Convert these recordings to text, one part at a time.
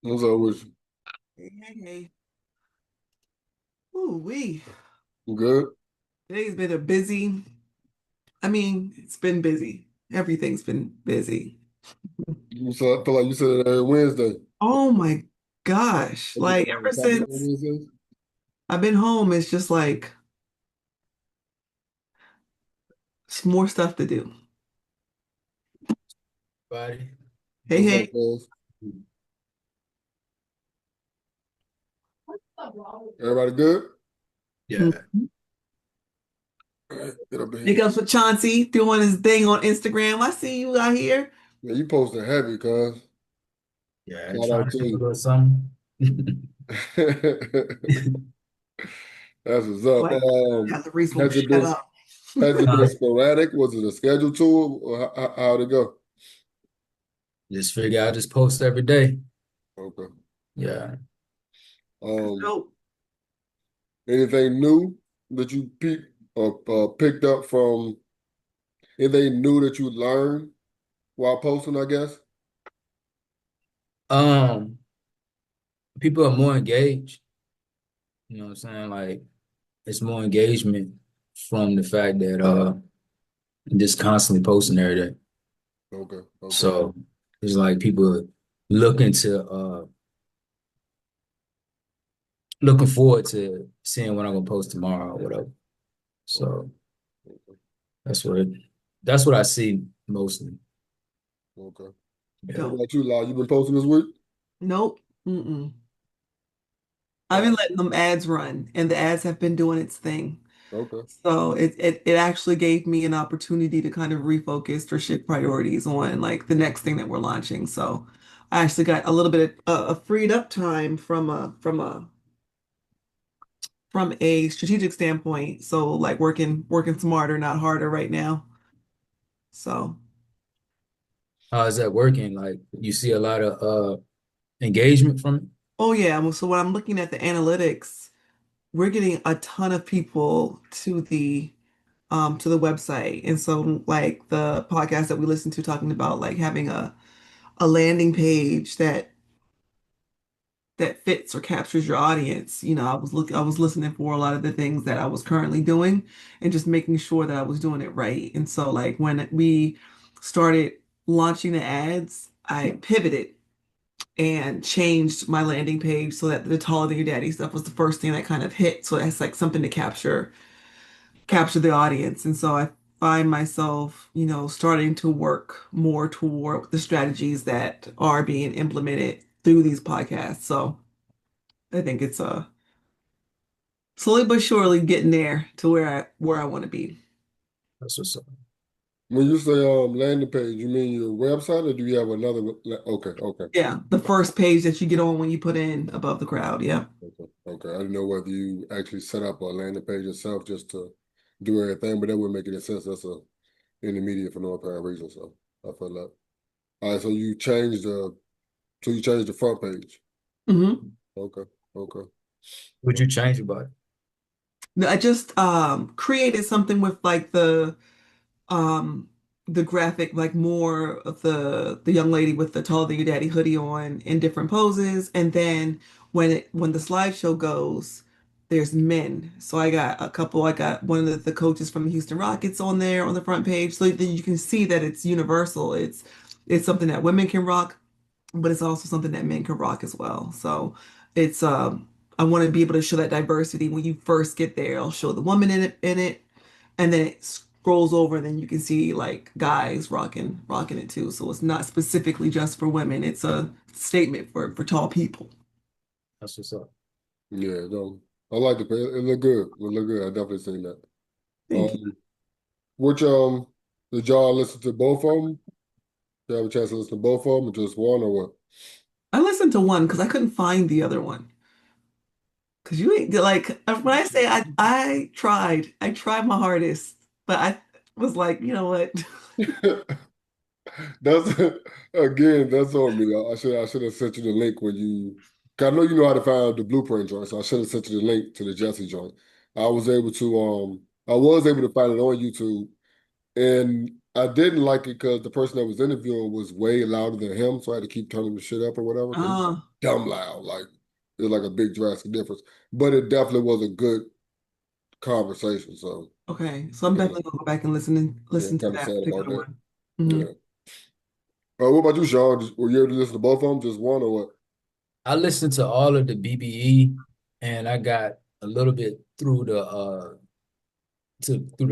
What's up with you? Hey, hey, hey. Ooh, You good? Today's been it's been busy. Everything's been busy. I feel like you said it every Wednesday. Oh my gosh. Every Like ever topic on since Wednesdays? I've been home, it's just like it's more stuff to do. Buddy. Hey, What's up, hey. guys? Everybody good? Yeah. Mhm. All right, get up in Big here. ups for Chauncey doing his thing on Instagram. I see you out here. Yeah, you posting heavy, cuz. Yeah. Shout Trying out to to do a you. little something. That's what's up. Like, Heather Reese won't Has it shut been up. has it been Huh? sporadic? Was it a scheduled tour, or how'd it go? Just figure I just post every day. Okay. Yeah. Um, So, anything new that you peeped or picked up from anything new that you learned while posting, I guess? Um, People are more engaged. You know what I'm saying? Like it's more engagement from the fact that I'm just constantly posting every day. Okay, okay, So it's like people looking to looking forward to seeing what I'm gonna post tomorrow or whatever. okay, So okay, that's what it, that's what I see mostly. okay. Yeah. What dope. about you, Law? You been posting this week? Nope. Mm-mm. I've been Oh, letting them ads run, and the ads have been doing its thing. okay. So it actually gave me an opportunity to kind of refocus or shift priorities on like the next thing that we're launching. So I actually got a little bit of freed up time from a strategic standpoint. So like working smarter, not harder right now. So How is that working? Like you see a lot of engagement from it? oh yeah, so when I'm looking at the analytics, we're getting a ton of people to the website. And so like the podcast that we listened to talking about like having a landing page that fits or captures your audience. I was listening for a lot of the things that I was currently doing and just making sure that I was doing it right. And so like when we started launching the ads, I pivoted and changed my landing page so that the taller than your daddy stuff was the first thing that kind of hit. So that's like something to capture the audience. And so I find myself, starting to work more toward the strategies that are being implemented through these podcasts. So I think it's slowly but surely getting there to where I want to be. That's what's up. When you say landing page, you mean your website or do you have another? Okay, okay, Yeah, the first page that you get on when you put in above the crowd. Yeah. okay, okay. I didn't know whether you actually set up a landing page yourself just to do everything, but that wouldn't make any sense. That's a intermediate for North Carolina region, so I feel that. All right, so you changed the front page. hmm Okay, okay, Would you change about it? I just created something with like um the graphic, like more of the young lady with the taller than your daddy hoodie on in different poses, and then when the slideshow goes, there's men. So I got one of the coaches from the Houston Rockets on there on the front page, so that you can see that it's universal. It's something that women can rock, but it's also something that men can rock as well. So it's I want to be able to show that diversity when you first get there. I'll show the woman in it, and then it scrolls over, and then you can see like guys rocking it too. So it's not specifically just for women. It's a statement for tall people. That's what's up. yeah. No, I like the page. It look good. It look good. I definitely seen that. Thank you. Um, which did y'all listen to both of them? Did you have a chance to listen to both of them, or just one, or what? I listened to one because I couldn't find the other one. Because you ain't like when I say I tried my hardest, but I was like, you know what? That's again, that's on me. I should have sent you the link when you. 'Cause I know you know how to find the blueprint joint, so I should have sent you the link to the Jesse joint. I was able to find it on YouTube, and I didn't like it because the person that was interviewing was way louder than him, so I had to keep turning the shit up or whatever because Uh, dumb loud, like it was like a big drastic difference. But it definitely was a good conversation. So okay. So I I'm kind of definitely gonna go back and listen to kind of that sad about particular that. one. Hmm. Yeah. What about you, Sean? Were you able to listen to both of them, just one or what? I listened to all of the BBE, and I got a little bit through the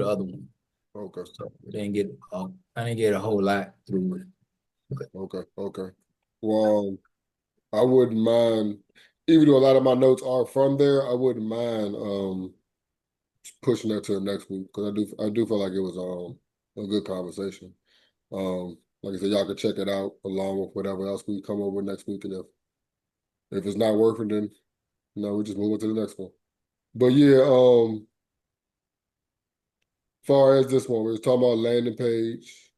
other one. Okay, So I didn't get a whole lot through it. But okay. Well, I wouldn't mind, even though a lot of my notes are from there, I wouldn't mind pushing that to the next week because I do feel like it was a good conversation. Like I said, y'all can check it out along with whatever else we come over next week, and if it's not working, then we just move on to the next one. But yeah, far as this one, we was talking about landing page.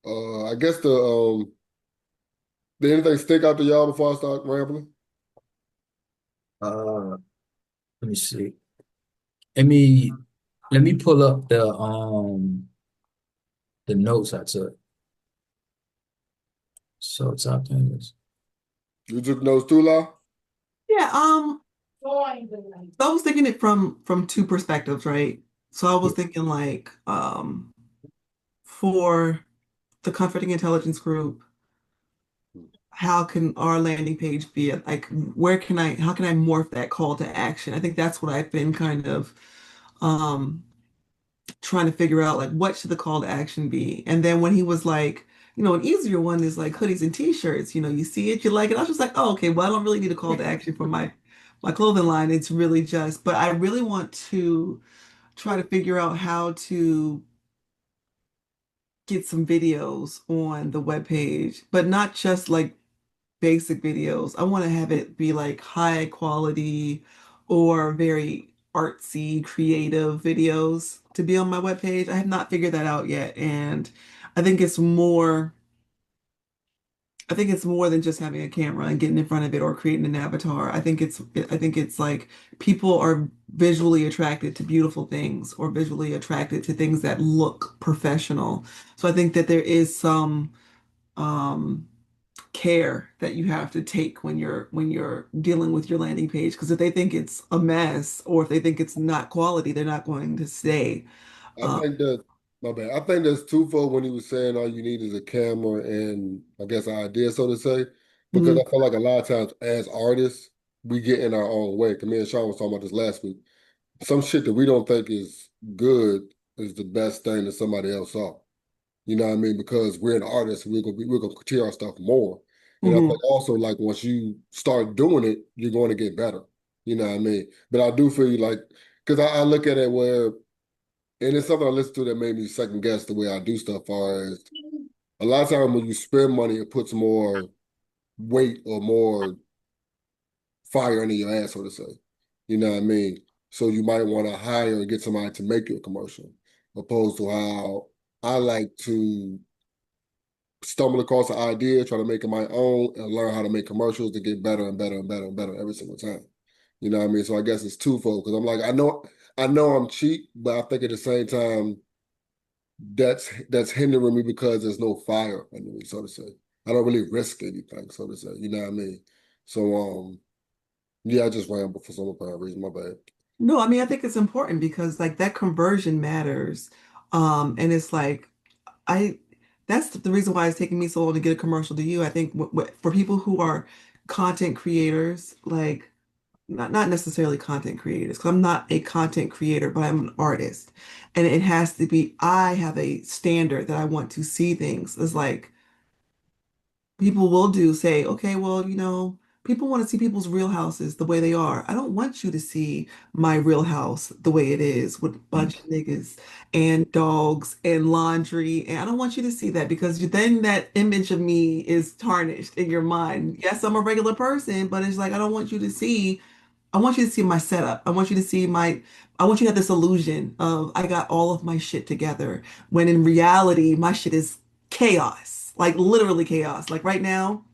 I guess did anything stick out to y'all before I start rambling? uh, let me see. Let me let me pull up the notes I took. So talking is You took notes too, La? Yeah, so I was thinking it from two perspectives, right? So I was thinking like for the comforting intelligence group, how can our landing page be like where can I how can I morph that call to action? I think that's what I've been kind of um trying to figure out, like what should the call to action be? And then when he was like, an easier one is like hoodies and t-shirts, you see it, you like it. I was just like, oh, okay, well, I don't really need a call to action for my clothing line. It's really just, but I really want to try to figure out how to get some videos on the webpage, but not just like basic videos. I want to have it be like high quality or very artsy, creative videos to be on my webpage. I have not figured that out yet. And I think it's more, I think it's more than just having a camera and getting in front of it or creating an avatar. I think it's like people are visually attracted to beautiful things or visually attracted to things that look professional. So I think that there is some um care that you have to take when you're dealing with your landing page, because if they think it's a mess or if they think it's not quality, they're not going to stay. I Um, think that my bad. I think that's twofold when he was saying all you need is a camera and I guess an idea, so to say. Because mhm, I feel like a lot of times as artists, we get in our own way. 'Cause me and Sean was talking about this last week. Some shit that we don't think is good is the best thing that somebody else saw. You know what I mean? Because we're an artist, we're gonna critique our stuff more. And I think mhm, also like once you start doing it, you're going to get better. You know what I mean? But I do feel like because I look at it where and it's something I listened to that made me second guess the way I do stuff. Far as a lot of times when you spend money, it puts more weight or more fire under your ass, so to say. You know what I mean? So you might want to hire and get somebody to make you a commercial, opposed to how I like to stumble across an idea, try to make it my own, and learn how to make commercials to get better and better and better and better every single time. You know what I mean? So I guess it's twofold because I'm like, I know I'm cheap, but I think at the same time that's hindering me because there's no fire under me, so to say. I don't really risk anything, so to say. You know what I mean? So yeah, I just ramble for some apparent reason. My bad. no, I mean, I think it's important because like that conversion matters. And it's like I that's the reason why it's taking me so long to get a commercial to you. I think for people who are content creators, like not necessarily content creators, because I'm not a content creator, but I'm an artist. And it has to be, I have a standard that I want to see things. It's like people will do say, okay, well, people want to see people's real houses the way they are. I don't want you to see my real house the way it is with a bunch of niggas and dogs and laundry. And I don't want you to see that because then that image of me is tarnished in your mind. Yes, I'm a regular person, but it's like I don't want you to see. I want you to see my setup. I want you to have this illusion of I got all of my shit together when in reality, my shit is chaos, like literally chaos. Like right now,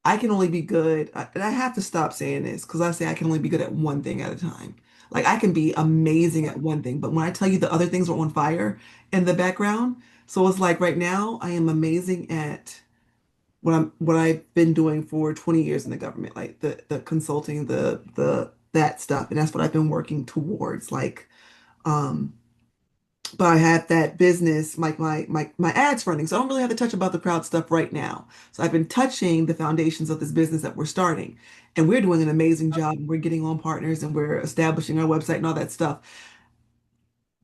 I can only be good. And I have to stop saying this because I say I can only be good at one thing at a time. Like I can be amazing at one thing, but when I tell you the other things are on fire in the background, So it's like right now I am amazing at what I've been doing for 20 years in the government, like the consulting, the that stuff. And that's what I've been working towards. Um, but I have that business, like my ads running. So I don't really have to touch about the crowd stuff right now. So I've been touching the foundations of this business that we're starting. And we're doing an amazing job. We're getting on partners and we're establishing our website and all that stuff.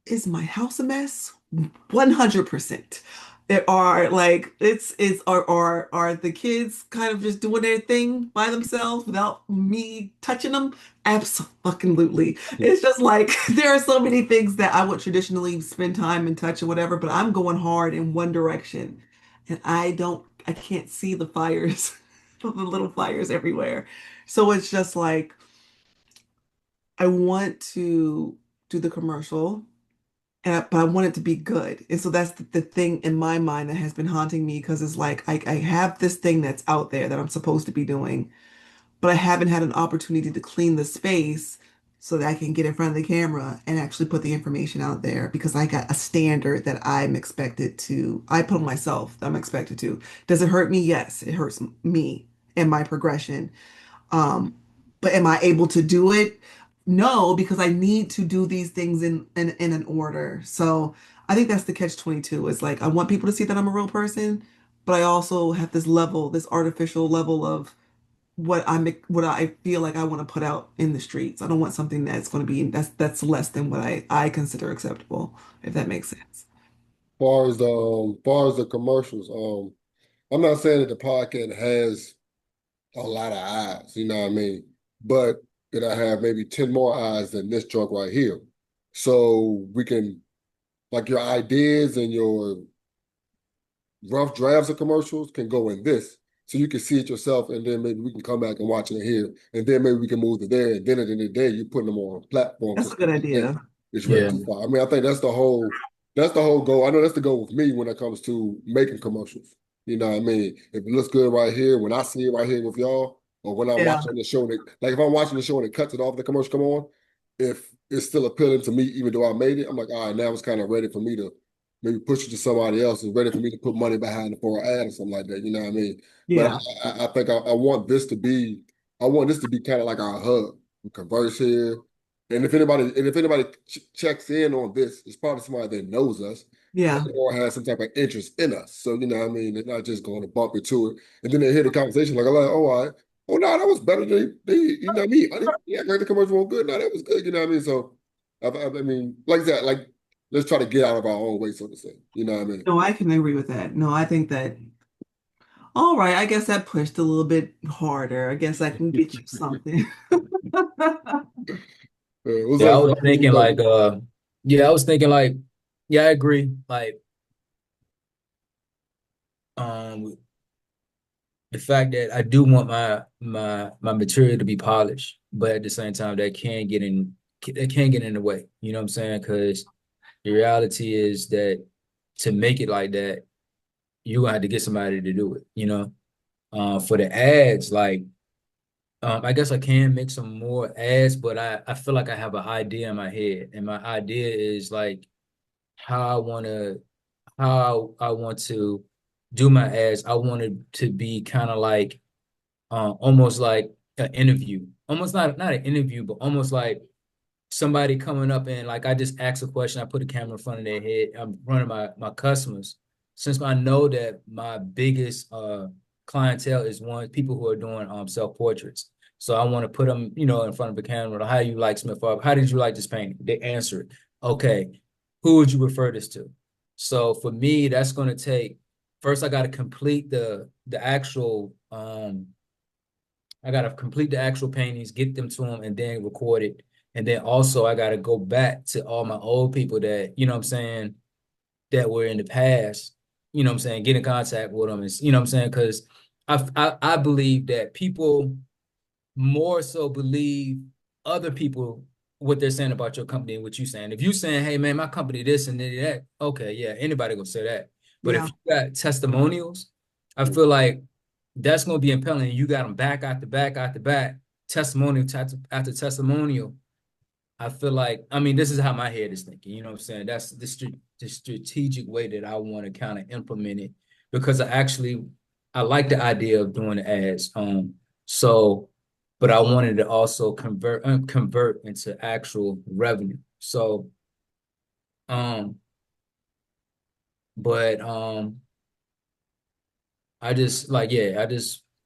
Is my house a mess? 100%. There are like it's are the kids kind of just doing their thing by themselves without me touching them? Absolutely. It's just like there are so many things that I would traditionally spend time and touch or whatever, but I'm going hard in one direction and I can't see the fires, the little fires everywhere. So it's just like I want to do the commercial but I want it to be good. And so that's the thing in my mind that has been haunting me because it's like I have this thing that's out there that I'm supposed to be doing, but I haven't had an opportunity to clean the space so that I can get in front of the camera and actually put the information out there because I got a standard that I put on myself that I'm expected to. Does it hurt me? Yes, it hurts me and my progression. Um, but am I able to do it? No, because I need to do these things in an order. So I think that's the catch 22. It's like I want people to see that I'm a real person, but I also have this level, this artificial level of what I feel like I want to put out in the streets. I don't want something that's going to be that's less than what I consider acceptable, if that makes sense. Far as the commercials, I'm not saying that the podcast has a lot of eyes, you know what I mean? But it I have maybe 10 more eyes than this joint right here. So we can like your ideas and your rough drafts of commercials can go in this. So you can see it yourself, and then maybe we can come back and watch it here, and then maybe we can move to there. And then at the end of the day, you're putting them on a platform That's so a good somebody else idea. is ready Yeah. to fly. I mean, I think that's the whole goal. I know that's the goal with me when it comes to making commercials. You know what I mean? If it looks good right here, when I see it right here with y'all, or when I'm Yeah. watching the show, and like if I'm watching the show and it cuts it off, the commercial come on, if it's still appealing to me, even though I made it, I'm like, all right, now it's kind of ready for me to maybe push it to somebody else is ready for me to put money behind it for an ad or something like that. You know what I mean? But Yeah. I think I want this to be, I want this to be kind of like our hub. We converse here. And if anybody checks in on this, it's probably somebody that knows us Yeah. or has some type of interest in us. So, you know what I mean? They're not just going to bump into it. And then they hear the conversation like, oh, all right. Oh, no, that was better than you know what I mean? Yeah, I heard the commercial was good. No, that was good. You know what I mean? So, I mean, like that, like, let's try to get out of our own way, so to say. You know what I mean? No, I can agree with that. No, I think that all right, I guess that pushed a little bit harder. I guess I can get you something. What's Yeah, I up, was Zach? thinking like yeah, I was thinking like yeah, I agree. Like um the fact that I do want my material to be polished, but at the same time that can get in the way. You know what I'm saying? Because the reality is that to make it like that, you're gonna have to get somebody to do it, you know? For the ads, like I guess I can make some more ads, but I feel like I have an idea in my head, and my idea is like how I want to how I want to do my ads. I want it to be kind of like almost like an interview, almost not an interview, but almost like somebody coming up and like I just ask a question, I put a camera in front of their head, I'm running my customers. Since I know that my biggest clientele is one people who are doing self portraits. So I want to put them, you know, in front of the camera. How you like Smith Farber? How did you like this painting? They answer it. Okay, who would you refer this to? So for me, that's going to take first. I got to complete the actual I gotta complete the actual paintings, get them to them, and then record it. And then also I gotta go back to all my old people that, you know what I'm saying, that were in the past, you know what I'm saying, get in contact with them. And, you know what I'm saying? Because I believe that people more so believe other people what they're saying about your company and what you're saying. If you're saying, hey man, my company this and that, okay, yeah, anybody gonna say that. But if Yeah. you got testimonials, I feel like that's gonna be impelling. You got them back after back after back, testimonial after testimonial. I feel like, I mean, this is how my head is thinking, you know what I'm saying? That's the strategic way that I want to kind of implement it because I like the idea of doing the ads. So, but I wanted to also convert into actual revenue. So, um, but I just like, yeah,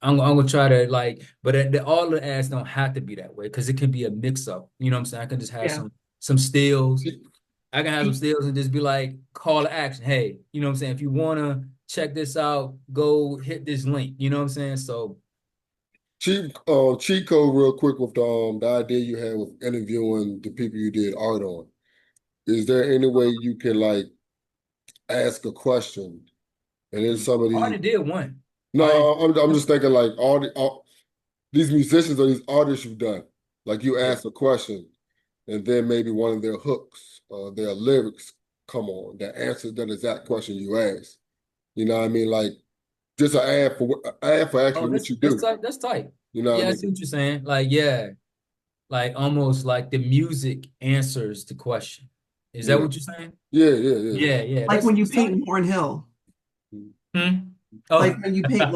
I'm gonna try to like, but all the ads don't have to be that way because it can be a mix up. You know what I'm saying? I can just have Yeah. some stills. See, I can have some stills and just be like, call to action. Hey, you know what I'm saying? If you wanna check this out, go hit this link. You know what I'm saying? So cheat code real quick with the idea you had with interviewing the people you did art on. Is there any way you can like ask a question and then some of I these? already did one. I already, No, I'm just thinking like all these musicians or these artists you've done. Like you yeah. ask a question and then maybe one of their hooks, their lyrics come on that answers that exact question you asked. You know what I mean? Like just an ad for Oh, actually what you that's do. tight. That's tight. You know what I Yeah, I see mean? what you're saying. Like, yeah, like almost like the music answers the question. Is that Yeah, what you're saying? yeah, yeah, yeah. Yeah, yeah, Like when you that's tight. paint Lauren Hill, Hmm? like Oh, when you paint,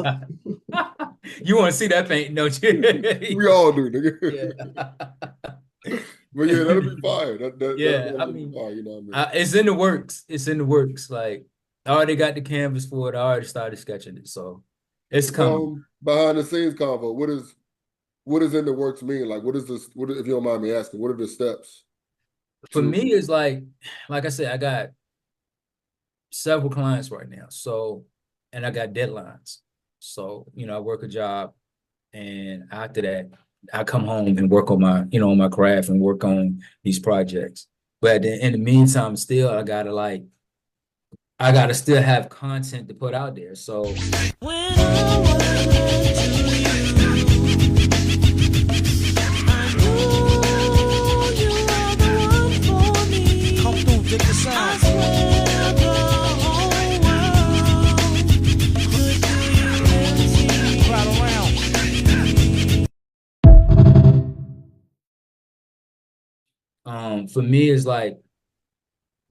you want to see that painting, don't you? We all do, Yeah. nigga. But yeah, that'll be fire. That'll Yeah, I definitely be mean, fire. You know what I mean? it's in the works. It's in the works. Like, I already got the canvas for it. I already started sketching it, so it's coming. Behind the scenes convo, what is in the works mean? Like, what is this? What if you don't mind me asking? What are the steps For to? me, it's like I said, I got several clients right now. So, and I got deadlines. So, I work a job, and after that, I come home and work on my craft and work on these projects. But in the meantime, still, I gotta still have content to put out there. So when I come through, dig the sound. Crowd around, for me, it's like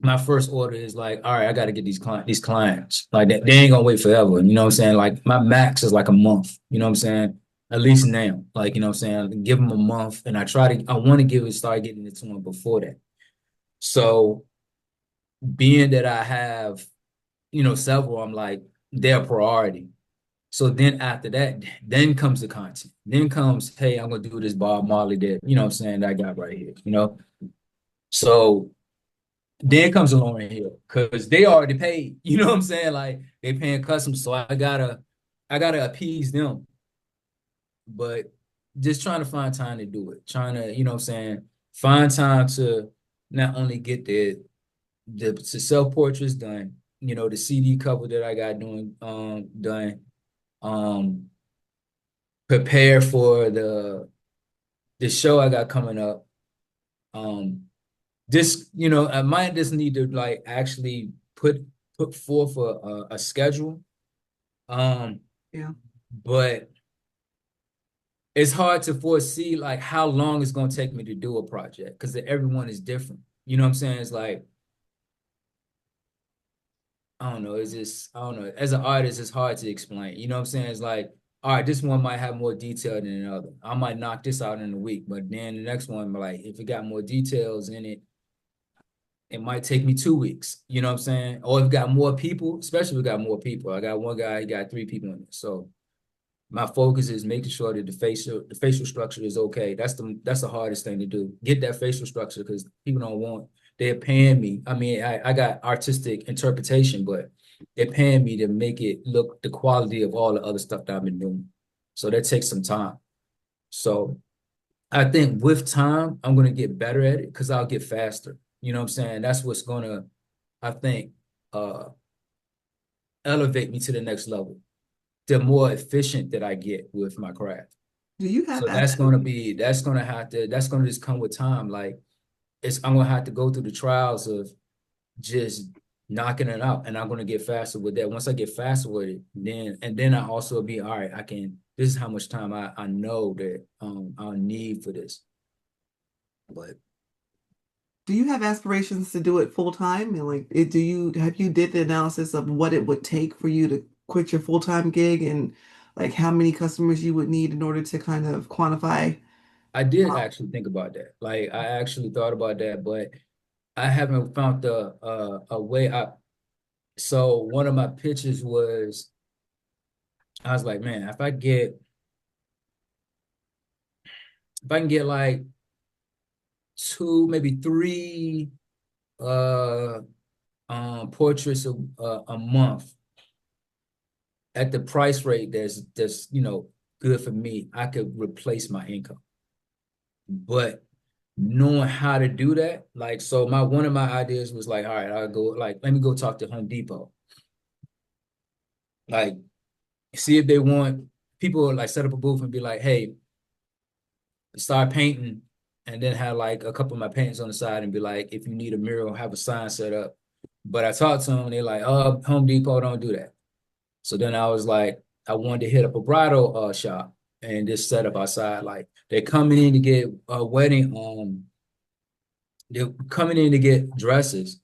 my first order is like, all right, I got to get these clients. Like they ain't gonna wait forever. You know what I'm saying? Like my max is like a month. You know what I'm saying? At least now. Like, you know what I'm saying? Give them a month, and I want to start getting it to them before that. So being that I have, several, I'm like, they're a priority. So then after that, then comes the content. Then comes, hey, I'm gonna do this Bob Marley that, you know what I'm saying, that I got right here. So then comes the Lauren Hill because they already paid. You know what I'm saying? Like they paying customs, so I gotta appease them. But just trying to find time to do it. Trying to, you know what I'm saying, find time to not only get the self portraits done, the CD cover that I got doing done, um, prepare for the show I got coming up. This, I might just need to like actually put forth a schedule. Um, yeah. but it's hard to foresee like how long it's gonna take me to do a project because everyone is different. You know what I'm saying? It's like, I don't know, it's just, I don't know. As an artist, it's hard to explain. You know what I'm saying? It's like, all right, this one might have more detail than another. I might knock this out in a week, but then the next one, like, if it got more details in it, it might take me 2 weeks. You know what I'm saying? Or if it got more people, especially if it got more people. I got one guy, he got 3 people in it. So my focus is making sure that the facial structure is okay. That's the hardest thing to do. Get that facial structure because people don't want, they're paying me. I mean, I got artistic interpretation, but they're paying me to make it look the quality of all the other stuff that I've been doing. So that takes some time. So I think with time, I'm gonna get better at it because I'll get faster. You know what I'm saying? That's what's gonna, I think, uh elevate me to the next level. The more efficient that I get with my craft. Do you have So actually? that's gonna just come with time. Like I'm gonna have to go through the trials of just knocking it out, and I'm gonna get faster with that. Once I get faster with it, then I also be all right. This is how much time I know that I'll need for this. But do you have aspirations to do it full time? And like, have you did the analysis of what it would take for you to quit your full time gig and like how many customers you would need in order to kind of quantify? I did actually think about that. Like I actually thought about that, but I haven't found a way. So one of my pitches was I was like, man, if I can get like two, maybe three uh portraits a month at the price rate that's good for me, I could replace my income. But knowing how to do that, like so my one of my ideas was like, all right, I'll go like let me go talk to Home Depot. Like see if they want people like set up a booth and be like, hey, start painting and then have like a couple of my paintings on the side and be like, if you need a mural, have a sign set up. But I talked to them and they're like, oh, Home Depot don't do that. So then I was like, I wanted to hit up a bridal shop and just set up outside. Like they're coming in to get a wedding, they're coming in to get dresses.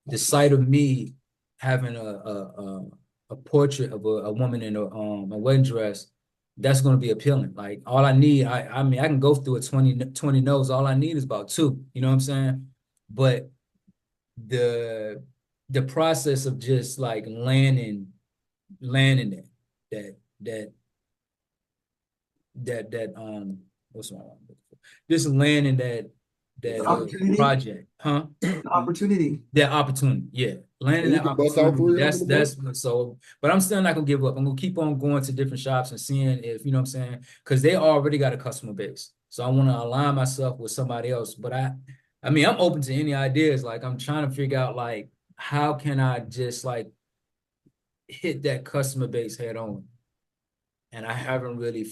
The sight of me having a portrait of a woman in a wedding dress, that's going to be appealing. Like all I need, I mean, I can go through a 20 no's. All I need is about two. You know what I'm saying? But the the process of just like landing that that that what's my just landing that Opportunity, project, huh? opportunity. That opportunity, yeah. Landing And you that can bust all opportunity, three of them in the month. so, but I'm still not gonna give up. I'm gonna keep on going to different shops and seeing if, you know what I'm saying? Because they already got a customer base. So I want to align myself with somebody else. But I mean, I'm open to any ideas. Like I'm trying to figure out like how can I just like hit that customer base head on? And I haven't really,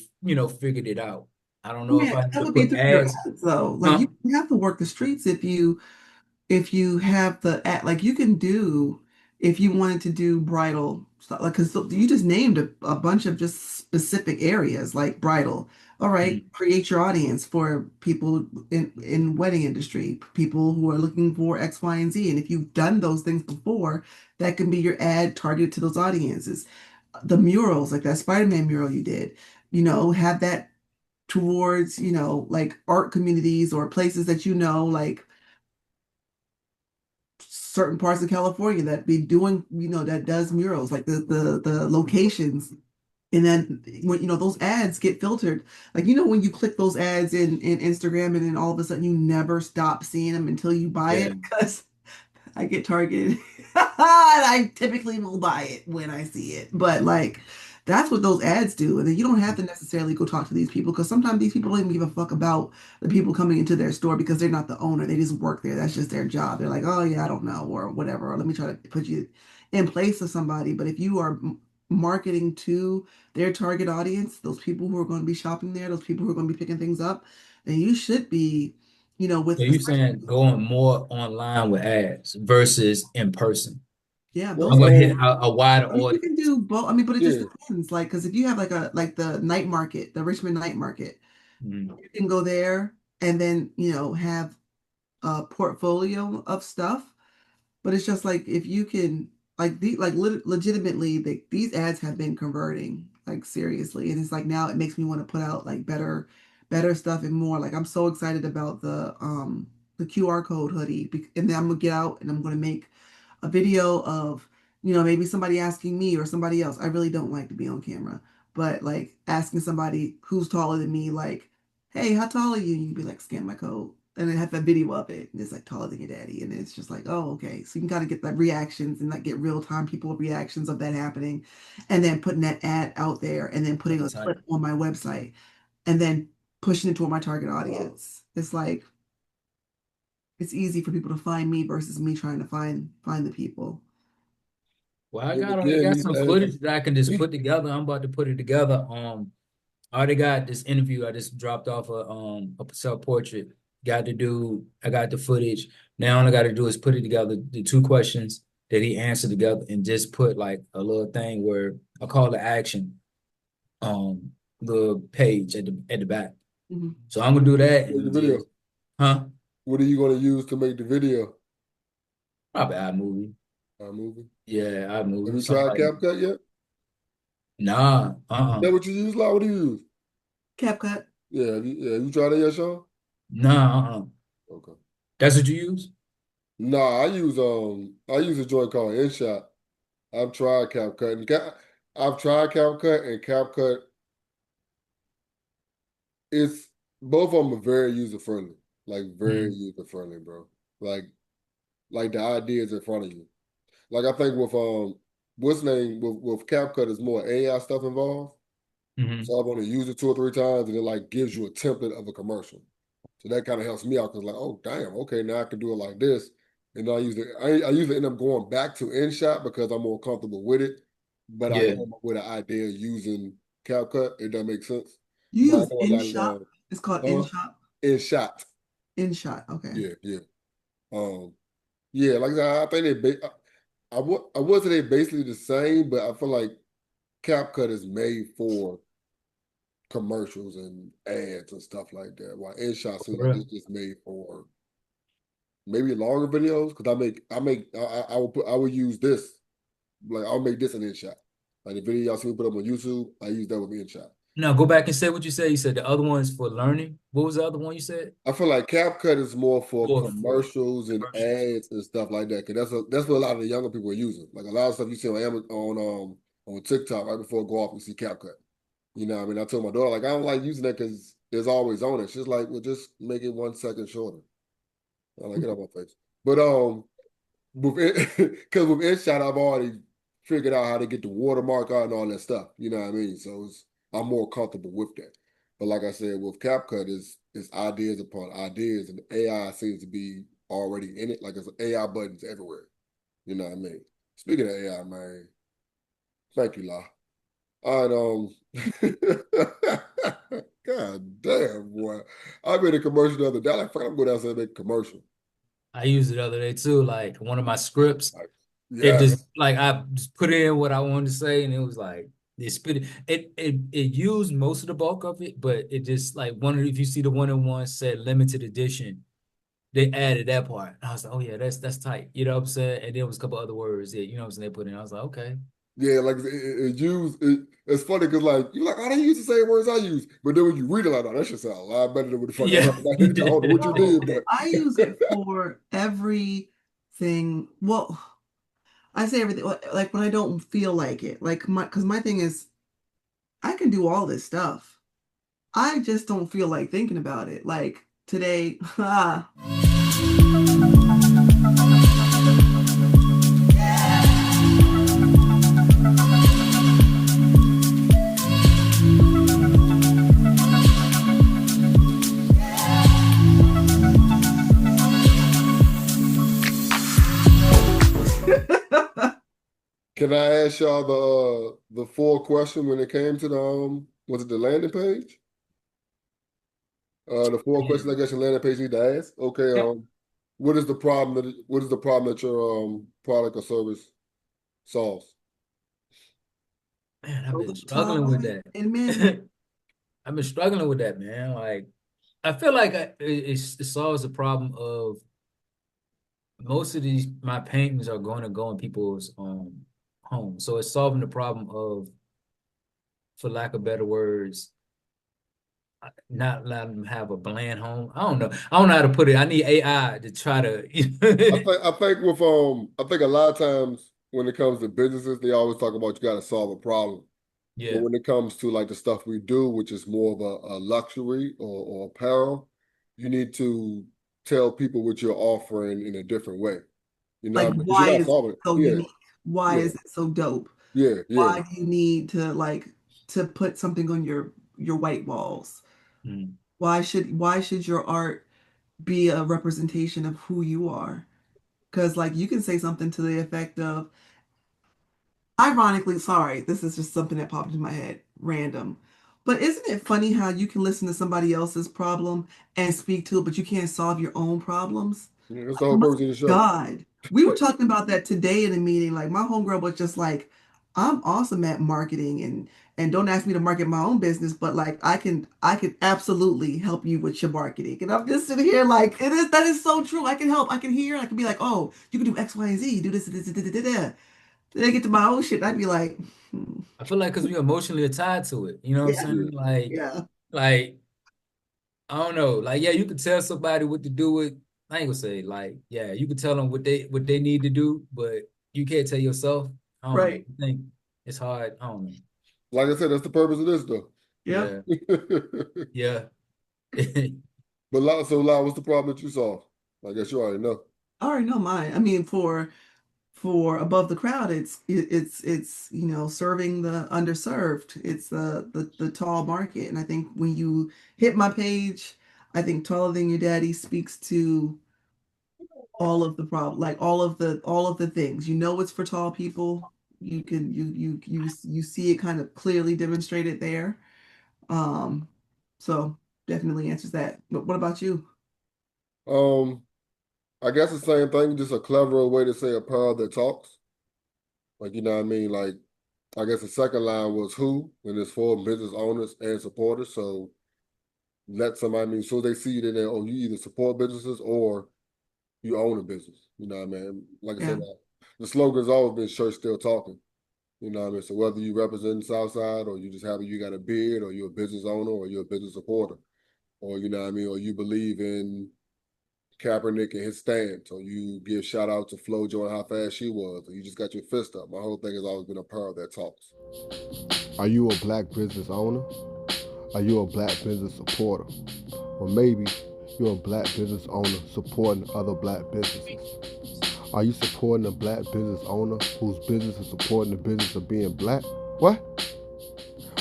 figured it out. I don't know if Yeah, I need that to would be put through your ads, ads though. Like huh? you have to work the streets if you have the ad, like you can do if you wanted to do bridal stuff, like because you just named a bunch of just specific areas like bridal. All right, Mhm. create your audience for people in wedding industry, people who are looking for X, Y, and Z. And if you've done those things before, that can be your ad targeted to those audiences. The murals, like that Spider-Man mural you did, have that towards, like art communities or places that like certain parts of California that be doing, that does murals, like the locations. And then when those ads get filtered, like when you click those ads in Instagram and then all of a sudden you never stop seeing them until you buy Yeah. it because I get targeted. I typically will buy it when I see it. But like that's what those ads do. And then you don't have to necessarily go talk to these people because sometimes these people don't even give a fuck about the people coming into their store because they're not the owner. They just work there. That's just their job. They're like, oh yeah, I don't know, or whatever. Or let me try to put you in place of somebody. But if you are marketing to their target audience, those people who are going to be shopping there, those people who are going to be picking things up, then you should be, So with you saying going more online with ads versus in person? yeah, Well, those I'm gonna hit a wider I mean, you audience. can do both. I mean, but it just yeah, depends. Like, because if you have like the night market, the Richmond night market, Mhm. you can go there and then have a portfolio of stuff. But it's just like if you can legitimately these ads have been converting like seriously, and it's like now it makes me want to put out like better stuff and more. Like I'm so excited about the QR code hoodie, and then I'm gonna get out and I'm gonna make a video of, maybe somebody asking me or somebody else. I really don't like to be on camera, but like asking somebody who's taller than me, like, hey, how tall are you? And you can be like, scan my code. And then have a video of it. And it's like taller than your daddy. And it's just like, oh, okay. So you can kind of get the reactions and like get real time people reactions of that happening. And then putting that ad out there and then putting That's a tight. clip on my website and then pushing it toward my target audience. It's like it's easy for people to find me versus me trying to find the people. Well, I and got I again, got these some ads. footage that I can just put together. I'm about to put it together. I already got this interview. I just dropped off a self portrait. I got the footage. Now all I got to do is put it together, the two questions that he answered together, and just put like a little thing where I call to action, the page at the back. Mhm. So I'm gonna do that With the and video. just, huh? What are you going to use to make the video? Probably iMovie. Movie. Yeah, Have iMovie. you Something tried like CapCut yet? nah, Is that what you use, Like, what do you use? CapCut. Yeah, have you tried it yet, Sean? nah. Okay. That's what you use? Nah, I use a joint called InShot. I've tried CapCut I've tried CapCut and CapCut. It's both of them are very user friendly, like very Mm-hmm. user friendly, bro. Like like the ideas in front of you. Like I think with what's name with CapCut is more AI stuff involved. Mm-hmm. So I've only used it 2 or 3 times, and it like gives you a template of a commercial. So that kind of helps me out because like, oh damn, okay, now I can do it like this. And I usually end up going back to InShot because I'm more comfortable with it. But I Yeah. came up with an idea using CapCut. It doesn't make sense. You But I use know a lot of InShop. It's called uh InShop. InShot. InShot. Okay. Yeah, yeah. Um, yeah, like I said, I think I would say they basically the same, but I feel like CapCut is made for commercials and ads and stuff like that. While InShot seems For like real. it's just made for maybe longer videos because I would use this like I'll make this an InShot. Like the video y'all see me put up on YouTube, I use that with InShot. Now go back and say what you said. You said the other one is for learning. What was the other one you said? I feel like CapCut is more for For commercials and commercials. ads and stuff like that. Cause that's what a lot of the younger people are using. Like a lot of stuff you see on Amazon, on TikTok right before it go off, you see CapCut. You know what I mean? I told my daughter, like, I don't like using that because it's always on it. She's like, well, just make it 1 second shorter. I like it on my face. But because with InShot, I've already figured out how to get the watermark out and all that stuff. You know what I mean? So I'm more comfortable with that. But like I said, with CapCut, it's ideas upon ideas, and AI seems to be already in it. Like it's AI buttons everywhere. You know what I mean? Speaking of AI, man, thank you, La. All right, God damn, boy. I made a commercial the other day. Like, fuck, I'm going downstairs and make a commercial. I used it the other day too. Like one of my scripts, Like, it just yes. like I just put in what I wanted to say, and it was like it spit it used most of the bulk of it, but it just like if you see the one in one said limited edition, they added that part. And I was like, oh yeah, that's tight. You know what I'm saying? And there was a couple other words that, you know what I'm saying, they put in. I was like, okay. Yeah, like it's funny because like you're like, oh, they use the same words I use, but then when you read it like, oh, that should sound a lot better than what the fuck I Yeah. heard. Like, I don't know what you Well, did, but I use it for everything. Well, I say everything like when I don't feel like it. Like because my thing is I can do all this stuff. I just don't feel like thinking about it. Like today, can I ask y'all the full question when it came to the was it the landing page? The four Yeah. questions I guess your landing page need to ask. Okay, Yep. what is the problem that your product or service solves? Man, I've Build been up struggling with time that. and men. I've been struggling with that, man. Like I feel like it solves the problem of most of these my paintings are going to go in people's homes. So it's solving the problem of, for lack of better words, not letting them have a bland home. I don't know. I don't know how to put it. I need AI to try I to think I think with I think a lot of times when it comes to businesses, they always talk about you got to solve a problem. But yeah. when it comes to like the stuff we do, which is more of a luxury or apparel, you need to tell people what you're offering in a different way. You know, Like, what I mean? Because you're why not is it solving it. so Yeah, unique? Why yeah, is it so dope? yeah, yeah. Why do you need to to put something on your white walls? Mm. Why should your art be a representation of who you are? Because like you can say something to the effect of, ironically, sorry, this is just something that popped into my head, random. But isn't it funny how you can listen to somebody else's problem and speak to it, but you can't solve your own problems? Yeah, that's the whole My purpose of the show. God. We were talking about that today in a meeting. Like my homegirl was just like, I'm awesome at marketing and don't ask me to market my own business, but like I can absolutely help you with your marketing. And I'm just sitting here like that is so true. I can help. I can hear. I can be like, oh, you can do X, Y, and Z. Do this. Then I get to my own shit, and I'd be like, hmm, I feel like because we're emotionally tied to it. You know what I'm yeah, Yeah. saying? yeah, Like I don't know. Like, yeah, you could tell somebody what to do with. I ain't gonna say like, yeah, you could tell them what they need to do, but you can't tell yourself. I don't know. right, I think it's hard. I don't know. Like I said, that's the purpose of this though. yep. Yeah, yeah. So what's the problem that you solve? I guess you already know. I already know mine. I mean, for above the crowd, it's serving the underserved. It's the tall market, and I think when you hit my page, I think taller than your daddy speaks to all of the problem, like all of the things. You know, it's for tall people. You can you see it kind of clearly demonstrated there. Um, so definitely answers that. But what about you? Um, I guess the same thing, just a cleverer way to say a pearl that talks. Like, you know what I mean? Like, I guess the second line was who, and it's for business owners and supporters. So let somebody, I mean, so they see that oh, you either support businesses or you own a business. You know what I mean? Like I said, Yeah, the slogan's always been church still talking. You know what I mean? So whether you represent Southside or you just happy you got a beard or you're a business owner or you're a business supporter or you know what I mean, or you believe in Kaepernick and his stance, or you give shout out to FloJo and how fast she was, or you just got your fist up. My whole thing has always been a pearl that talks. Are you a black business owner? Are you a black business supporter? Or maybe you're a black business owner supporting other black businesses. Are you supporting a black business owner whose business is supporting the business of being black? What?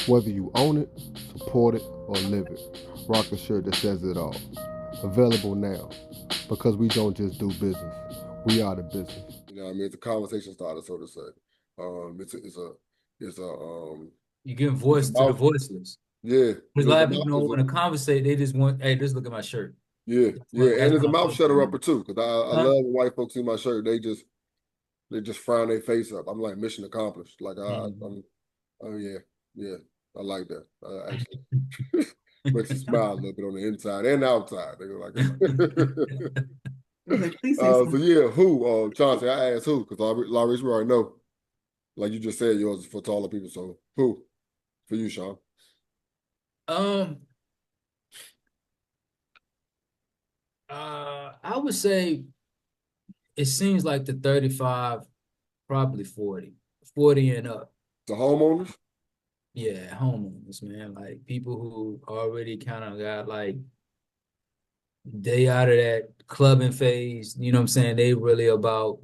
Whether you own it, support it, or live it, rock a shirt that says it all. Available now. Because we don't just do business. We are the business. You know what I mean? It's a conversation starter, so to say. It's a You give it's a voice to the mouth. voiceless. Yeah. Because a It's lot a of mouth. people don't want to conversate. They just want, hey, just look at my shirt. Yeah, That's yeah, what and that's it's what a I'm mouth focusing shutter on. upper too. Because I Huh? love when white folks see my shirt. They just frown their face up. I'm like mission accomplished. Like Mhm. I'm oh yeah, yeah. I like that. Actually makes you smile a little bit on the inside and outside. They go like I was like, please say so something. yeah, who? Chauncey, I asked who because Laurice, we already know. Like you just said, yours is for taller people. So who for you, Sean? Um, I would say it seems like the 35, probably 40, 40 and up. The homeowners. Yeah, homeowners, man. Like people who already kind of got like they out of that clubbing phase, you know what I'm saying? They really about,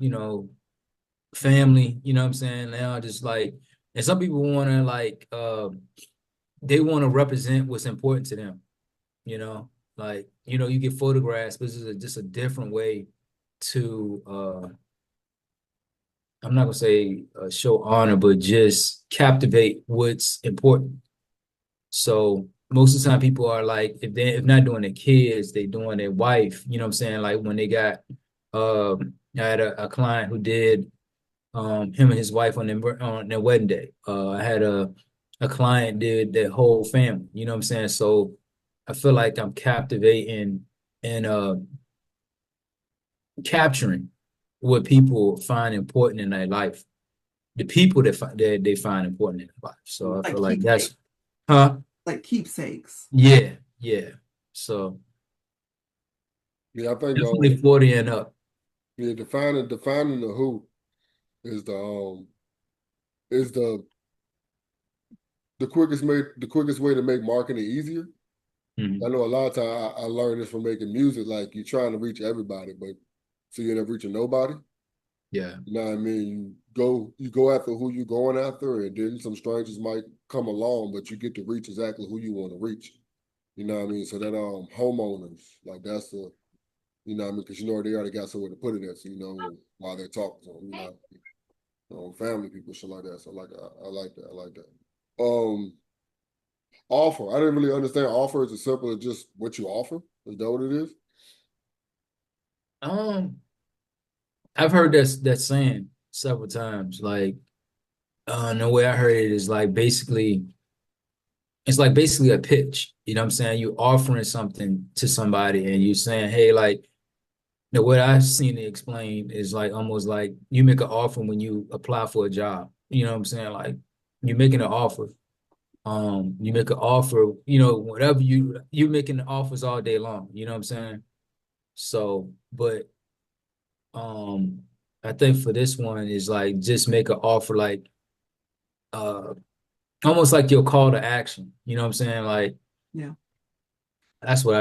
family, you know what I'm saying? Now just like, and some people want to like they want to represent what's important to them, you know? Like, you get photographs, but this is just a different way to I'm not gonna say show honor, but just captivate what's important. So most of the time people are like, if not doing their kids, they doing their wife, you know what I'm saying? Like when they got I had a client who did him and his wife on their wedding day. I had a client did their whole family, you know what I'm saying? So I feel like I'm captivating and capturing what people find important in their life, the people that they find important in their life. So I Like feel like keepsakes, that's, huh? like keepsakes. Yeah, yeah. So Yeah, I think definitely 40 and up. yeah, defining the who is is the quickest way to make marketing easier. I Mhm. know a lot of time I learned this from making music. Like you're trying to reach everybody, but so you end up reaching nobody. Yeah. You know what I mean? You go after who you're going after, and then some strangers might come along, but you get to reach exactly who you want to reach. You know what I mean? So that homeowners, like that's the you know what I mean, because they already got somewhere to put it at, so you know while they're talking, so family people, shit like that. So like I like that. I like that. Offer. I didn't really understand offer is as simple as just what you offer. Is that what it is? Um, I've heard that saying several times. Like, the way I heard it is like basically. it's like basically a pitch. You know what I'm saying? You offering something to somebody and you saying, hey, like the way I've seen it explained is like almost like you make an offer when you apply for a job. You know what I'm saying? Like you're making an offer. You make an offer, whatever you're making offers all day long. You know what I'm saying? So, but um, I think for this one is like just make an offer like uh almost like your call to action. You know what I'm saying? Like Yeah. that's what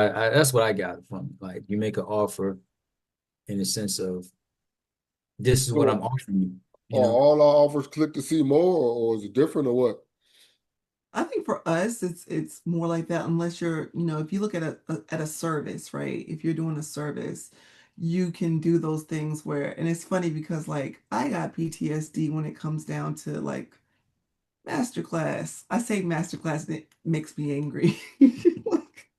I got from it. Like you make an offer in the sense of this is what I'm So offering you, are you know. all our offers click to see more, or is it different, or what? I think for us, it's more like that unless you're, if you look at a service, right? If you're doing a service, you can do those things where, and it's funny because like I got PTSD when it comes down to like masterclass. I say masterclass and it makes me angry. Like,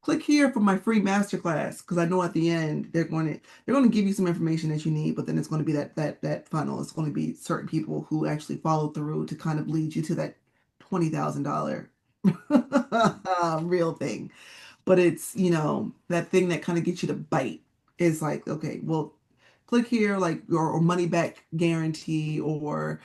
click here for my free masterclass because I know at the end they're going to give you some information that you need, but then it's going to be that funnel. It's going to be certain people who actually follow through to kind of lead you to that $20,000 real thing. But it's, that thing that kind of gets you to bite is like, okay, well, click here, like, or money back guarantee, or,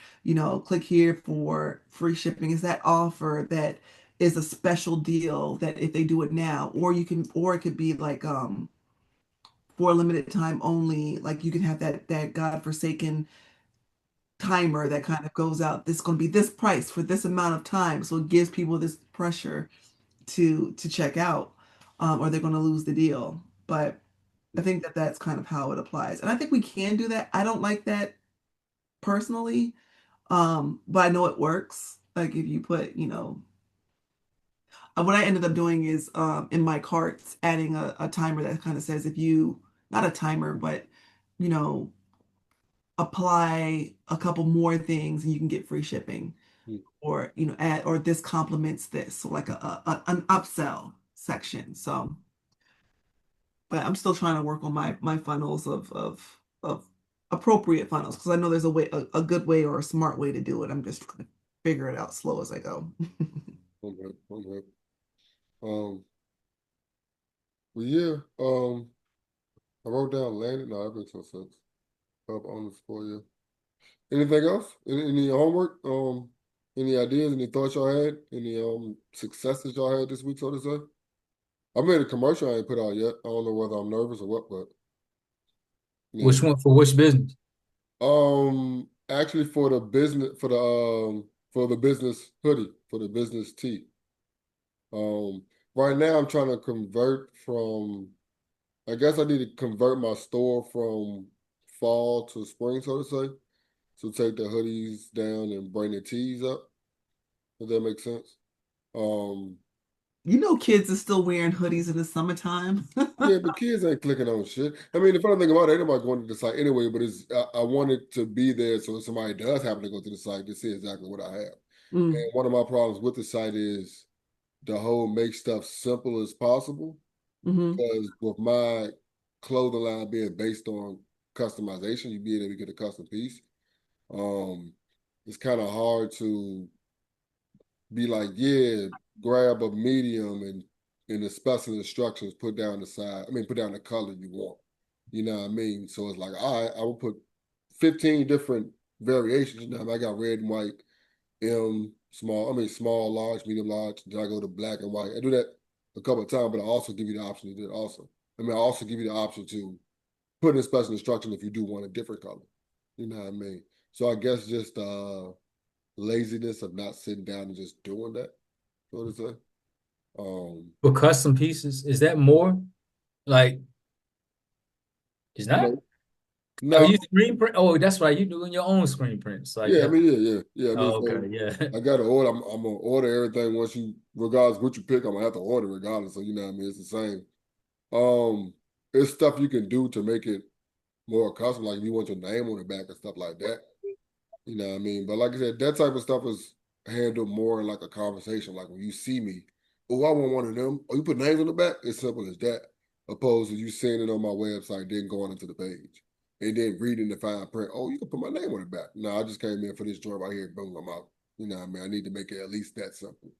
click here for free shipping. Is that offer that is a special deal that if they do it now, or it could be like, for a limited time only, like you can have that godforsaken timer that kind of goes out. This is going to be this price for this amount of time. So it gives people this pressure to check out, or they're going to lose the deal. But I think that that's kind of how it applies, and I think we can do that. I don't like that personally, but I know it works. Like if you put, what I ended up doing is in my carts adding a timer that kind of says if you not a timer, but you know apply a couple more things and you can get free shipping, Hmm. or add, or this complements this, so like an upsell section. So but I'm still trying to work on my funnels of appropriate funnels because I know there's a good way or a smart way to do it. I'm just trying to figure it out slow as I go. Okay, okay. Um, but yeah, I wrote down landed. No, that makes no sense. Up on the score, yeah. Anything else? Any homework? Any ideas? Any thoughts y'all had? Any successes y'all had this week, so to say? I made a commercial I ain't put out yet. I don't know whether I'm nervous or what, but yeah. Which one for which business? Actually for the business hoodie, for the business tee. Um, right now I'm trying to convert from I guess I need to convert my store from fall to spring, so to say. So take the hoodies down and bring the tees up, if that makes sense. Um, Kids are still wearing hoodies in the summertime. yeah, but kids ain't clicking on shit. I mean, the funny thing about it, ain't nobody going to the site anyway, but I want it to be there so if somebody does happen to go to the site, to see exactly what I have. Mm, And one of my problems with the site is the whole make stuff simple as possible. hmm Because with my clothing line being based on customization, you being able to get a custom piece, um, it's kind of hard to be like, yeah, grab a medium and in the special instructions, put down the side. I mean, put down the color you want. You know what I mean? So it's like, all right, I will put 15 different variations. You know, I got red and white, small, large, medium, large. Then I go to black and white. I do that a couple of times, but I also give you the option to do it also. I also give you the option to put in special instruction if you do want a different color. You know what I mean? So I guess just laziness of not sitting down and just doing that, so to say. For custom pieces, is that more? Like, it's not? No, Oh, no, you screen print? Oh, that's right. You doing your own screen prints. So I yeah, I guess. mean, yeah. I mean, Oh, so okay, yeah. I got to order. I'm gonna order everything once you, regardless what you pick, I'm gonna have to order regardless. So you know what I mean? It's the same. It's stuff you can do to make it more custom, like if you want your name on the back and stuff like that. You know what I mean? But like I said, that type of stuff is handled more in like a conversation. Like when you see me, oh, I want one of them. Oh, you put names on the back? It's simple as that. Opposed to you seeing it on my website, then going into the page. And then reading the fine print. Oh, you can put my name on the back. No, I just came in for this joint right here. Boom, I'm out. You know what I mean? I need to make it at least that simple.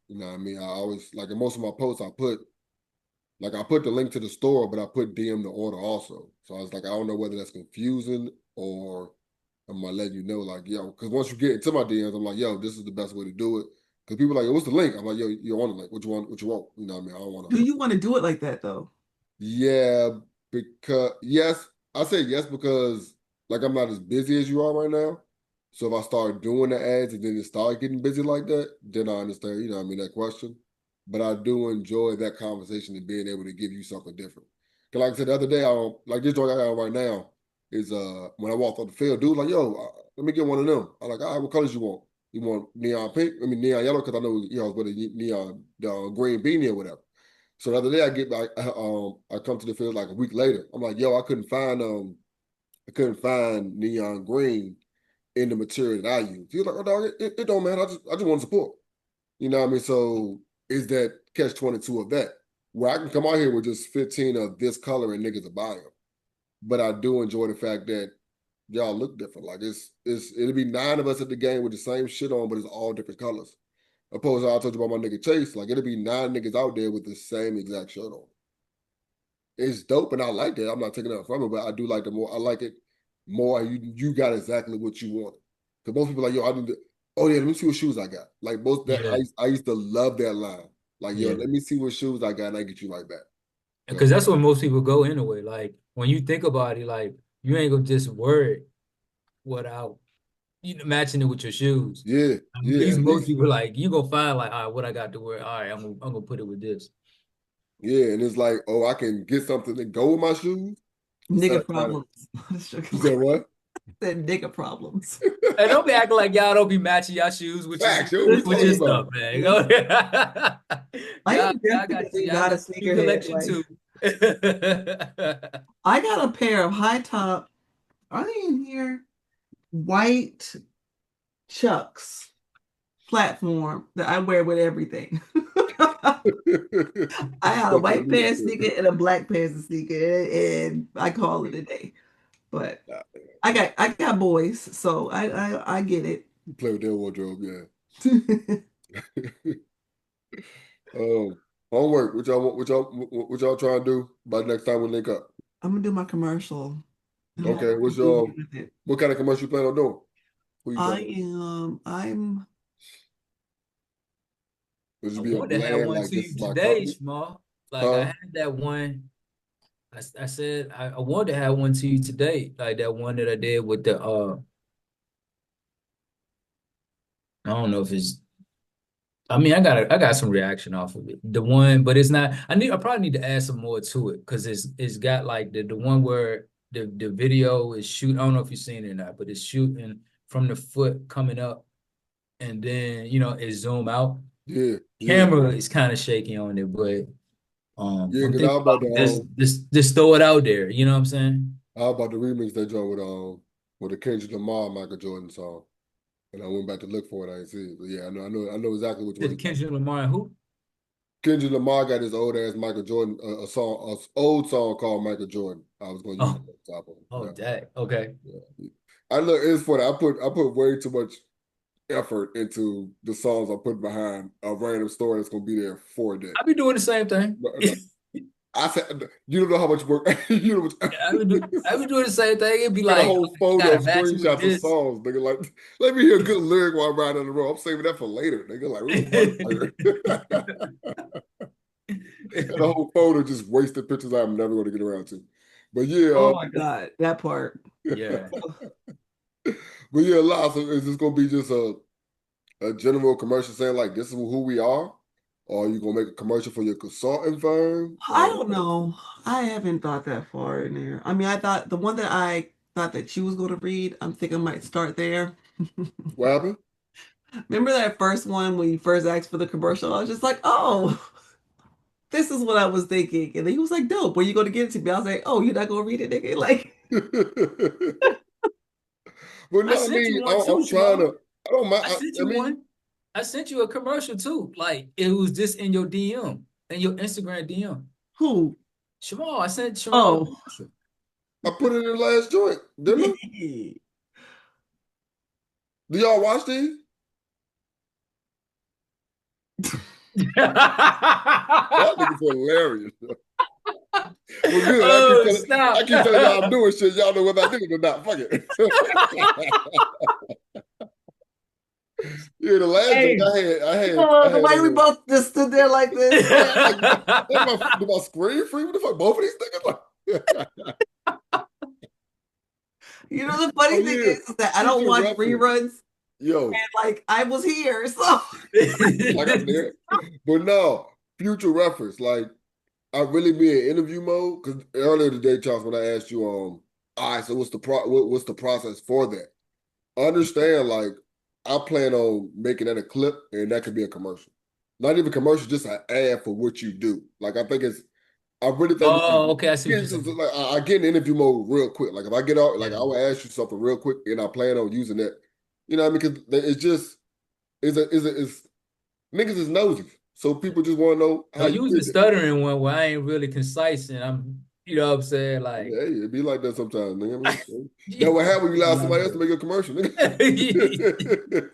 You know what I mean? I always like in most of my posts I put the link to the store, but I put DM the order also. So I was like, I don't know whether that's confusing or I'm gonna let you know, like, yo, because once you get into my DMs, I'm like, yo, this is the best way to do it. Because people are like, yo, what's the link? I'm like, yo, you want the link? What you want? What you want? You know what I mean? I don't want to. Do you want to do it like that though? Yeah, because yes, I say yes because like I'm not as busy as you are right now. So if I start doing the ads and then it start getting busy like that, then I understand, you know what I mean, that question. But I do enjoy that conversation and being able to give you something different. Cause like I said the other day, like this joint I got on right now is when I walked on the field, dude like, yo, let me get one of them. I'm like, all right, what colors you want? You want neon pink? I mean neon yellow, because I know I was with a neon green beanie or whatever. So the other day I come to the field like a week later. I'm like, yo, I couldn't find neon green in the material that I use. He was like, oh dog, it don't matter. I just want to support. You know what I mean? So is that catch 22 of that? Where I can come out here with just 15 of this color and niggas will buy them. But I do enjoy the fact that y'all look different. Like it'll be 9 of us at the game with the same shit on, but it's all different colors. Opposed to I told you about my nigga Chase, like it'll be 9 niggas out there with the same exact shirt on. It's dope and I like that. I'm not taking that from it, but I do like the more I like it more. You got exactly what you wanted. Because most people are like, yo, I need to, oh yeah, let me see what shoes I got. Like most that Yeah, I used to love that line. Like, yo, yeah. let me see what shoes I got and I get you right back. Because So that's what most people go anyway. Like when you think about it, like you ain't gonna just wear it without matching it with your shoes. yeah, At yeah, least at most least. people like you gonna find like, all right, what I got to wear. All right, I'm gonna put it with this. Yeah, and it's like, oh, I can get something to go with my shoes instead Nigga of trying to, problems. Just you joking. said what? Said nigga problems. And don't be acting like y'all don't be matching y'all shoes with your Facts, yo, what we with your talking stuff, about? man. Mhm. I Y'all, am y'all got definitely y'all not a got your sneakerhead. collection Like too. I got a pair of high top, are they in here? White Chucks platform that I wear with everything. I have a That's what white we pants got sneaker and a black pants sneaker, and I call it a day. But there. I got boys, so I get it. You play with their wardrobe, yeah. I'm Um, homework. What y'all trying to do by the next time we link up? gonna do my commercial and Okay, hopefully what's do good your with it. what kind of commercial you plan on doing? Who you I talking to? am I'm Would I it be a wanted to have bland one like to this you is my today, company? Small. Like I Huh? had that one. I said I wanted to have one to you today, like that one that I did with the I don't know if it's I mean I got some reaction off of it. The one, but it's not I probably need to add some more to it because it's got like the one where the video is shoot I don't know if you've seen it or not, but it's shooting from the foot coming up and then it zoom out. Yeah, yeah, Camera is kind of shaky on it, but yeah. I'm Because I thinking was about about to just throw it out there, you know what I'm saying? I was about to remix that joint with the Kendrick Lamar Michael Jordan song, and I went back to look for it. I didn't see it, but yeah, I know exactly which one The you're talking Kendrick about. Lamar and who? Kendrick Lamar got his old ass Michael Jordan a song, old song called Michael Jordan. I was going to use it Oh, on top of it. oh, Yeah, that okay. yeah. I look. It's funny. I put way too much effort into the songs I put behind a random story that's gonna be there for a day. I be doing the same thing. But I said, you don't know how much work. You know, I be doing the same thing. It'd be got a like, whole I folder gotta of match it with screenshots of this. songs. Nigga, like, let me hear a good lyric while I'm riding on the road. I'm saving that for later. Nigga, like, real motherfucker. Got a whole folder just wasted pictures I'm never going to get around to. But yeah, oh my God, that part. Yeah. but yeah, Lyle, so is this gonna be just a general commercial saying like this is who we are, or are you gonna make a commercial for your consulting firm, I or don't know. I haven't thought that far in there. I mean, I thought the one that I thought that you was going to read, I'm thinking I might start there. what happened? Remember that first one when you first asked for the commercial? I was just like, oh, this is what I was thinking. And then he was like, dope, when you going to get it to me? I was like, oh, you're not going to read it, nigga? Like, But I no, I sent you mean, one too, I'm trying Jamal. to. I don't mind. I sent I you mean, one. I sent you a commercial too. Like it was just in your DM, in your Instagram DM. who? Shamal, I sent Shamal a Oh, commercial. I put it in the last joint, didn't I? Do y'all watch these? That nigga's hilarious. Well, good. Oh, I stop. keep telling y'all I'm doing shit. Y'all know whether I did it or not. Fuck it. Yeah, the last joke Hey. I The had way we both just stood there like this. yeah, I'm like, did my screen free? What the fuck? Both of these niggas? Like, You know, the funny oh thing yeah, is that I don't future watch reference. reruns, Yo, and like I was here, so like I'm there. But no, future reference. Like I really be in interview mode because earlier today, Charles, when I asked you, all right, so what's the process for that? Understand, like I plan on making that a clip, and that could be a commercial. Not even commercial, just an ad for what you do. Like I really think Oh, okay. I see what you're saying. like I get in interview mode real quick. Like if I get out, like Yeah. I will ask you something real quick, and I plan on using that. You know what I mean? Because it's just it's niggas is nosy, so people just want to know how No, you you was the did it. stuttering one where I ain't really concise and I'm, you know what I'm saying? Like, Yeah, hey, it be like that sometimes, nigga. I mean, that what happen when you allow somebody else to make a commercial, nigga.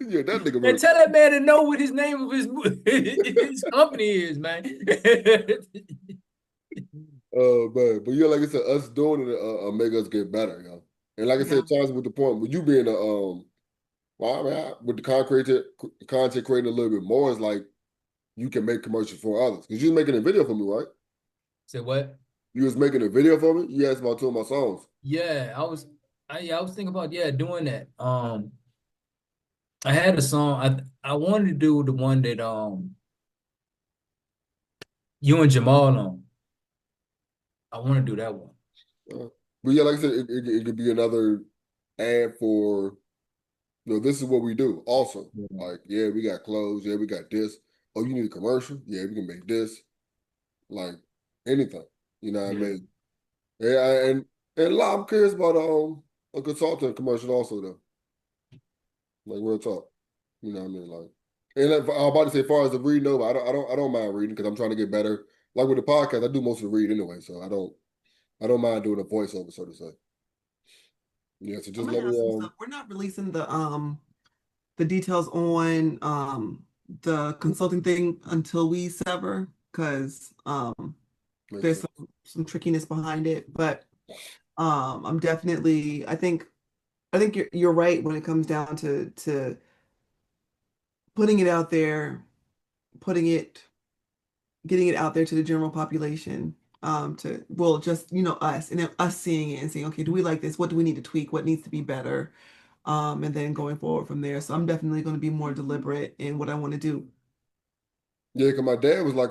Yeah, that nigga man, really. tell that man to know what his name of his company is, man. But yeah, like I said, us doing it make us get better, yo. And like I yeah. said, Charles, with the point, with you being well, I mean, with the content creating a little bit more, is like you can make commercials for others. Because you was making a video for me, right? Say what? You was making a video for me. You asked about two of my songs. Yeah, I was thinking about doing that. I had a song. I wanted to do the one that you and Jamal on. I want to do that one. Uh, but yeah, like I said, it could be another ad for, this is what we do. Also, Yeah. like, yeah, we got clothes. Yeah, we got this. Oh, you need a commercial? Yeah, we can make this. Like anything. You know what I Yeah. mean? Yeah, and a lot I'm curious about a consultant commercial also though. Like real talk. You know what I mean? Like, and if, I'm about to say, as far as the reading over, I don't mind reading because I'm trying to get better. Like with the podcast, I do most of the read anyway, so I don't mind doing a voiceover, so to say. Yeah, so I'm just gonna let me ask some stuff. We're not releasing the details on the consulting thing until we sever because make there's sense. some trickiness behind it. But I'm definitely I think you're right when it comes down to putting it out there, putting it getting it out there to the general population. To well, just us and then us seeing it and saying, okay, do we like this? What do we need to tweak? What needs to be better? And then going forward from there. So I'm definitely going to be more deliberate in what I want to do. Yeah, because my dad was like,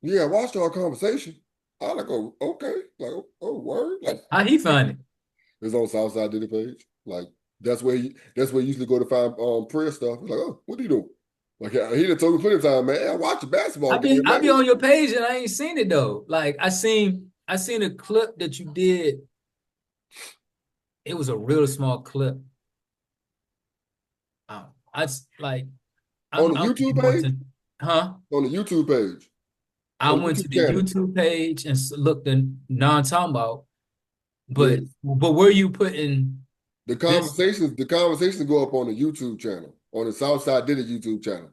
yeah, I watched our conversation. I like, oh, okay, like, oh, word, like How he find it? it's on Southside Diddy page. Like that's where you usually go to find prayer stuff. He's like, oh, what are you doing? Like he done told me plenty of time, man. I watch a basketball game, I man. be on your page and I ain't seen it though. Like I seen a clip that you did. It was a real small clip. I like On the I'm YouTube more page? to, huh? On the YouTube page. I On the went to YouTube the channel. YouTube page and looked at non talking about, Yeah. but where you putting this? The conversations go up on the YouTube channel, on the Southside Diddy YouTube channel.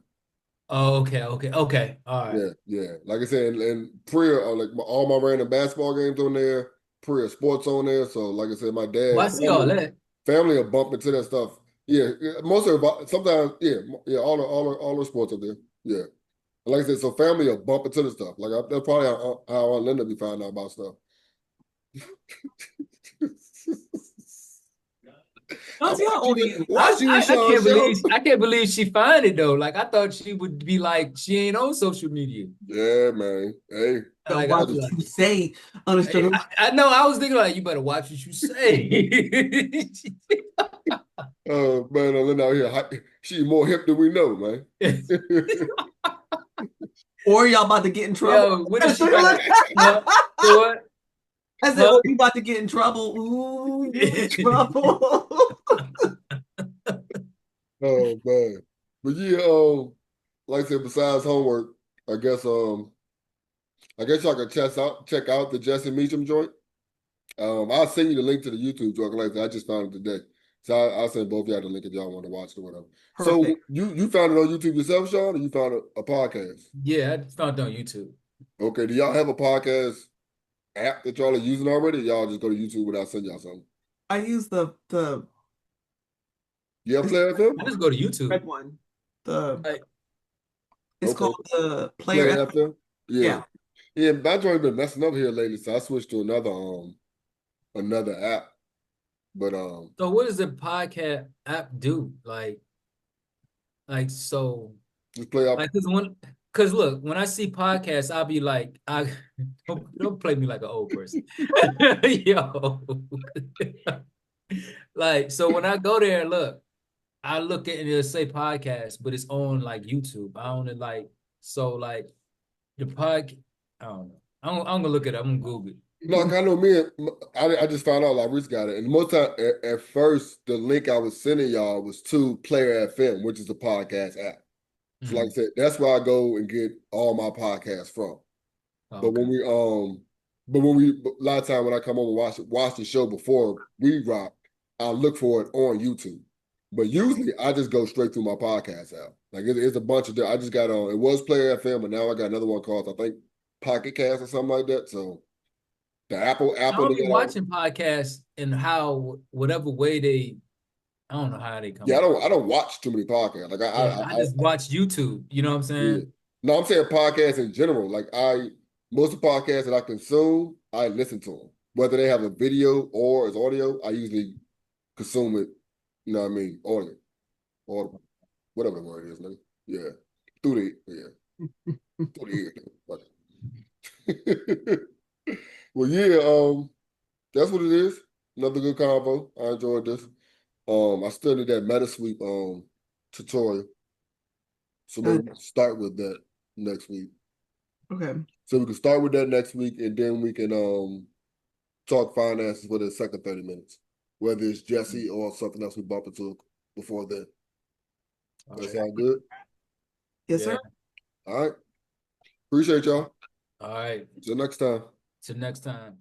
Oh, okay. All right. Yeah, yeah. Like I said, and prayer, like all my random basketball games on there, prayer sports on there. So, like I said, my Well, I dad see all that. family will bump into that stuff. Yeah, most of it, sometimes, yeah, all the sports up there. Yeah, like I said, so family will bump into the stuff. Like that's probably how Linda be finding out about stuff. I Chauncey, how old are you? watch you and Sean show. I can't believe she find it though. Like I thought she would be like she ain't on social media. Yeah, man. Hey, Better Like I watch I'm just, what like, you say, understood. I know I was thinking like you better watch what you say. man, Linda out here, she more hip than we know, man. Or y'all about to get in trouble. Yo, what is she got? Huh? What? I said, Huh? "Oh, you about to get in trouble? Ooh, you in trouble." Oh man, but yeah, like I said, besides homework, I guess y'all can check out the Jesse Meacham joint. I'll send you the link to the YouTube joint. Like I said, I just found it today. So I'll send both of y'all the link if y'all want to watch it or whatever. So Perfect. you found it on YouTube yourself, Sean, or you found a podcast? Yeah, I found it on YouTube. Okay, do y'all have a podcast app that y'all are using already? Y'all just go to YouTube without sending y'all something. I use the You have it's Player FM? I just go to the YouTube. red one. The Like, it's Okay, called the Player Player F. FM. Yeah, Yeah. yeah. My joint been messing up here lately, so I switched to another app. But so what does the podcast app do? So just play up. like cause look, when I see podcasts, I'll be like, I don't play me like an old person. Yo. Like, so when I go there, look, I look at it, it'll say podcast, but it's on like YouTube. I don't like, so like the I don't know. I'm gonna look it up. I'm gonna Google it. Like I know me, I just found out like Rich got it, and most time at first the link I was sending y'all was to Player FM, which is a podcast app. So like I Mhm. said, that's where I go and get all my podcasts from. Oh, But okay. a lot of time when I come over and watch the show before we rock, I look for it on YouTube. But usually I just go straight through my podcast app. Like it's a bunch of I just got on. It was Player FM, but now I got another one called I think Pocket Cast or something like that. So the I Apple don't they be got on. watching podcasts and how whatever way I don't know how they come Yeah, up. I don't watch too many podcasts. Like Yeah, I just watch YouTube. You know what I'm yeah. saying? No, I'm saying podcasts in general. Like most of the podcasts that I consume, I listen to them. Whether they have a video or it's audio, I usually consume it. You know what I mean? Audio or whatever the word is, nigga. Yeah, through the ear. Fuck it. Well, yeah. That's what it is. Another good combo. I enjoyed this. I still need that MetaSweep tutorial. So maybe Uh, we can start with that next week. okay. So we can start with that next week, and then we can talk finances for the second 30 minutes, whether it's Jesse or something else we bump into before then. All That right. sound good? Yes, Yeah. sir. All right. Appreciate y'all. All right. Till next time. Till next time.